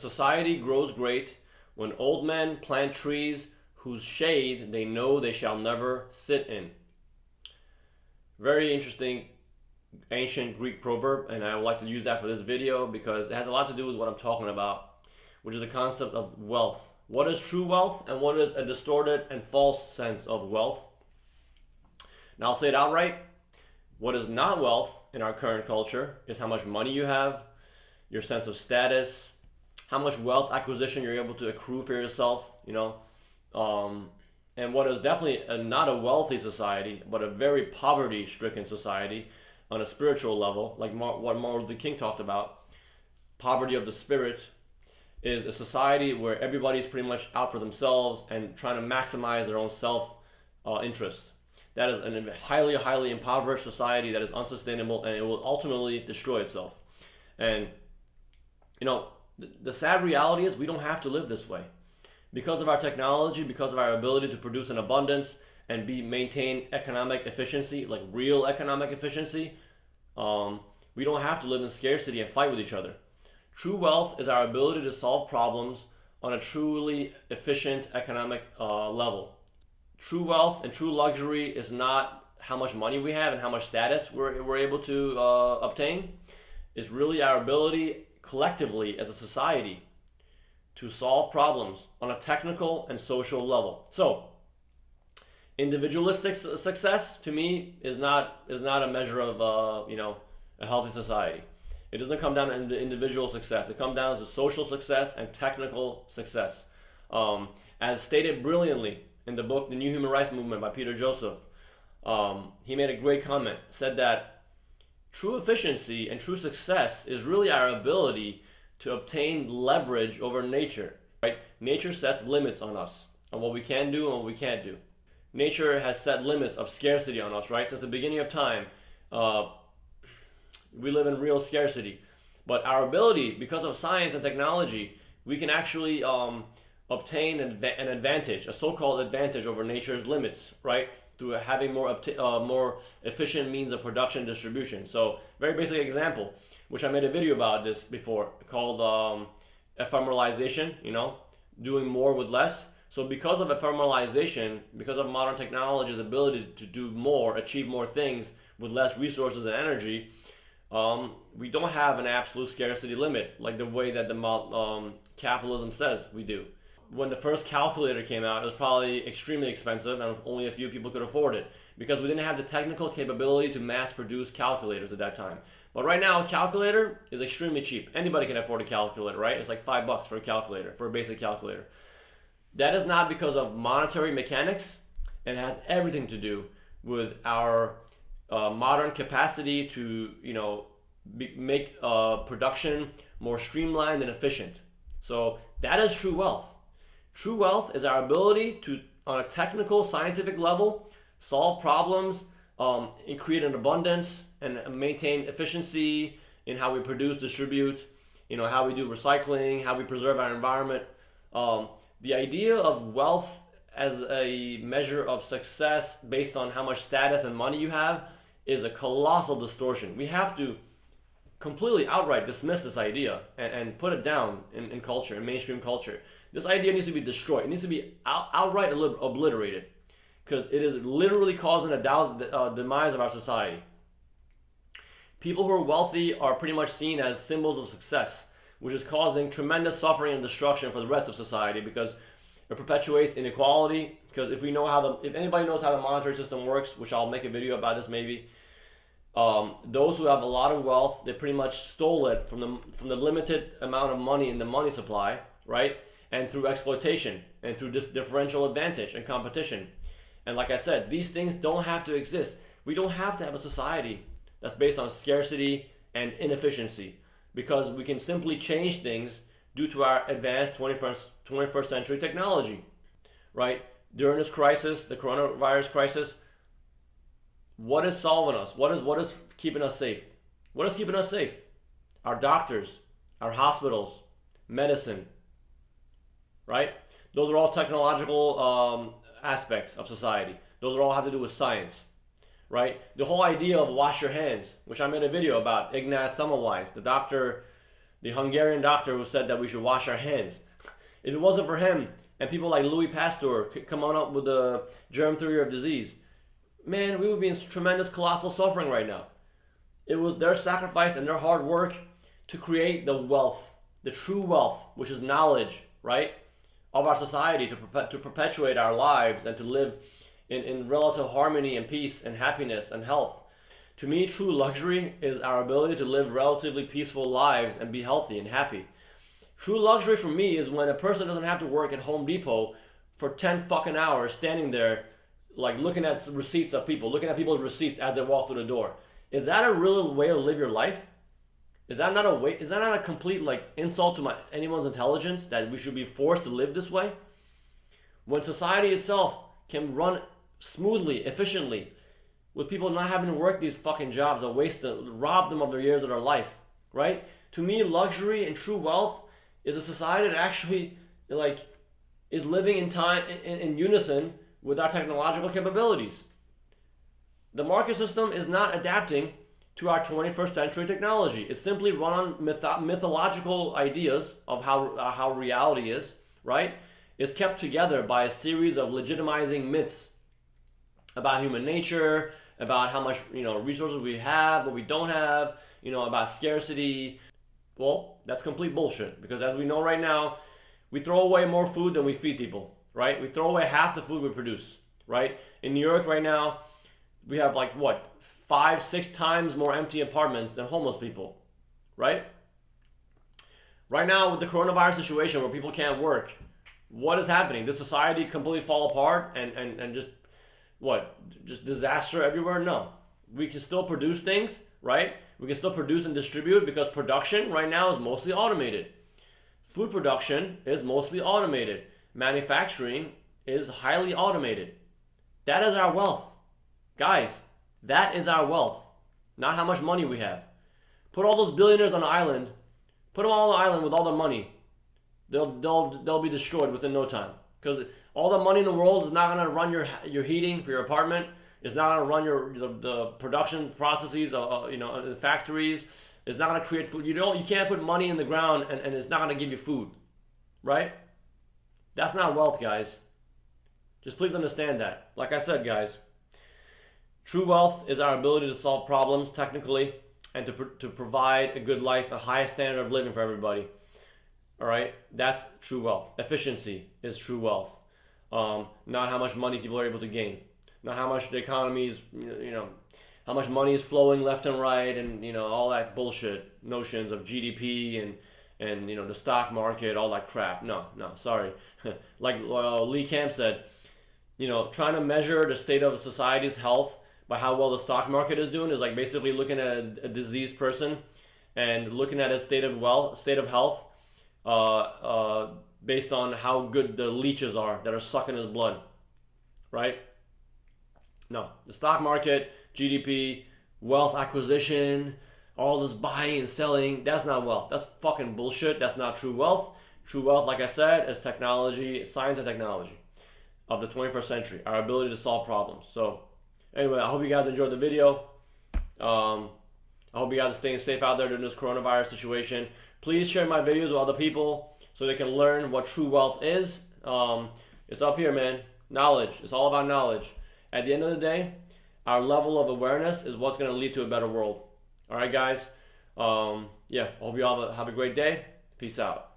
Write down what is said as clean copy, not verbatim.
society grows great when old men plant trees whose shade they know they shall never sit in. Very interesting ancient Greek proverb, and I would like to use that for this video because it has a lot to do with what I'm talking about, which is the concept of wealth. What is true wealth and what is a distorted and false sense of wealth? Now I'll say it outright. What is not wealth in our current culture is how much money you have, your sense of status, how much wealth acquisition you're able to accrue for yourself, and what is definitely not a wealthy society, but a very poverty-stricken society on a spiritual level, like what Martin Luther King talked about. Poverty of the spirit is a society where everybody's pretty much out for themselves and trying to maximize their own self-interest. That is a highly, highly impoverished society that is unsustainable, and it will ultimately destroy itself. And, the sad reality is we don't have to live this way. Because of our technology, because of our ability to produce an abundance and maintain economic efficiency, like real economic efficiency, we don't have to live in scarcity and fight with each other. True wealth is our ability to solve problems on a truly efficient economic level. True wealth and true luxury is not how much money we have and how much status we're able to obtain. It's really our ability collectively as a society to solve problems on a technical and social level. So, individualistic success to me is not a measure of a healthy society. It doesn't come down to individual success. It comes down to social success and technical success. As stated brilliantly in the book The New Human Rights Movement by Peter Joseph, he made a great comment, said that true efficiency and true success is really our ability to obtain leverage over nature, right? Nature sets limits on us, on what we can do and what we can't do. Nature has set limits of scarcity on us, right? Since the beginning of time, we live in real scarcity. But our ability, because of science and technology, we can actually obtain an advantage, a so-called advantage over nature's limits, right? Through having more efficient means of production and distribution. So, very basic example, which I made a video about this before, called ephemeralization, doing more with less. So because of ephemeralization, because of modern technology's ability to do more, achieve more things with less resources and energy, we don't have an absolute scarcity limit like the way that the capitalism says we do. When the first calculator came out, it was probably extremely expensive and only a few people could afford it because we didn't have the technical capability to mass produce calculators at that time. But right now, a calculator is extremely cheap. Anybody can afford a calculator, right? It's like $5 for a calculator, for a basic calculator. That is not because of monetary mechanics, and it has everything to do with our modern capacity to, make production more streamlined and efficient. So that is true wealth. True wealth is our ability to, on a technical, scientific level, solve problems, and create an abundance, and maintain efficiency in how we produce, distribute, how we do recycling, how we preserve our environment. The idea of wealth as a measure of success based on how much status and money you have is a colossal distortion. We have to completely outright dismiss this idea and put it down in culture, in mainstream culture. This idea needs to be destroyed. It needs to be outright obliterated because it is literally causing a demise of our society. People who are wealthy are pretty much seen as symbols of success, which is causing tremendous suffering and destruction for the rest of society because it perpetuates inequality. Because if anybody knows how the monetary system works, which I'll make a video about this maybe, those who have a lot of wealth, they pretty much stole it from the limited amount of money in the money supply, right? And through exploitation and through differential advantage and competition. And like I said, these things don't have to exist. We don't have to have a society that's based on scarcity and inefficiency because we can simply change things due to our advanced 21st century technology, right? During this crisis, the coronavirus crisis, what is solving us? What is keeping us safe? What is keeping us safe? Our doctors, our hospitals, medicine, right? Those are all technological aspects of society. Those all have to do with science, right? The whole idea of wash your hands, which I made a video about, Ignaz Semmelweis, the doctor the Hungarian doctor who said that we should wash our hands. If it wasn't for him and people like Louis Pasteur come on up with the germ theory of disease, man, we would be in tremendous colossal suffering right now. It was their sacrifice and their hard work to create the wealth, the true wealth, which is knowledge, right, of our society, to perpetuate our lives and to live in relative harmony and peace and happiness and health. To me, true luxury is our ability to live relatively peaceful lives and be healthy and happy. True luxury for me is when a person doesn't have to work at Home Depot for 10 fucking hours standing there like looking at receipts of people, looking at people's receipts as they walk through the door. Is that a real way to live your life? Is that not a way? Is that not a complete like insult to anyone's intelligence that we should be forced to live this way? When society itself can run smoothly, efficiently, with people not having to work these fucking jobs that rob them of their years of their life, right? To me, luxury and true wealth is a society that actually like is living in time in unison with our technological capabilities. The market system is not adapting to our 21st century technology. It's simply run on mythological ideas of how reality is, right? It's kept together by a series of legitimizing myths about human nature, about how much resources we have, what we don't have, about scarcity. Well, that's complete bullshit, because as we know right now, we throw away more food than we feed people, right? We throw away half the food we produce, right? In New York right now, we have 5-6 times more empty apartments than homeless people, right? Right now with the coronavirus situation where people can't work, what is happening? Does society completely fall apart and just disaster everywhere? No. We can still produce things, right? We can still produce and distribute because production right now is mostly automated. Food production is mostly automated. Manufacturing is highly automated. That is our wealth. Guys, that is our wealth, not how much money we have. Put all those billionaires on an island, put them all on an island with all their money. They'll be destroyed within no time, because all the money in the world is not going to run your heating for your apartment. It's not going to run the production processes, in the factories. It's not going to create food. You can't put money in the ground and it's not going to give you food, right? That's not wealth, guys. Just please understand that. Like I said, guys, true wealth is our ability to solve problems technically and to provide a good life, a high standard of living for everybody. All right, that's true wealth. Efficiency is true wealth. Not how much money people are able to gain, not how much the economy is, how much money is flowing left and right, and all that bullshit notions of GDP and the stock market, all that crap. No, sorry. Like Lee Camp said, trying to measure the state of a society's health by how well the stock market is doing is like basically looking at a diseased person and looking at his state of health based on how good the leeches are that are sucking his blood, right? No, the stock market, GDP, wealth acquisition, all this buying and selling, that's not wealth. That's fucking bullshit. That's not true wealth. True wealth, like I said, is technology, science and technology of the 21st century, our ability to solve problems. So anyway, I hope you guys enjoyed the video. I hope you guys are staying safe out there during this coronavirus situation. Please share my videos with other people so they can learn what true wealth is. It's up here, man. Knowledge. It's all about knowledge. At the end of the day, our level of awareness is what's going to lead to a better world. All right, guys. I hope you all have a great day. Peace out.